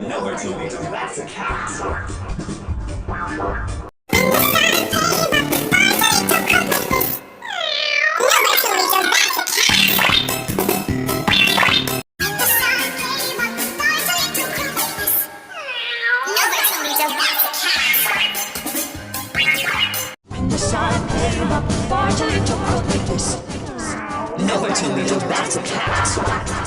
No, Bartolito, that's a cat. The sun came up, Bartolito wrote like this. No, Bartolito, that's a cat.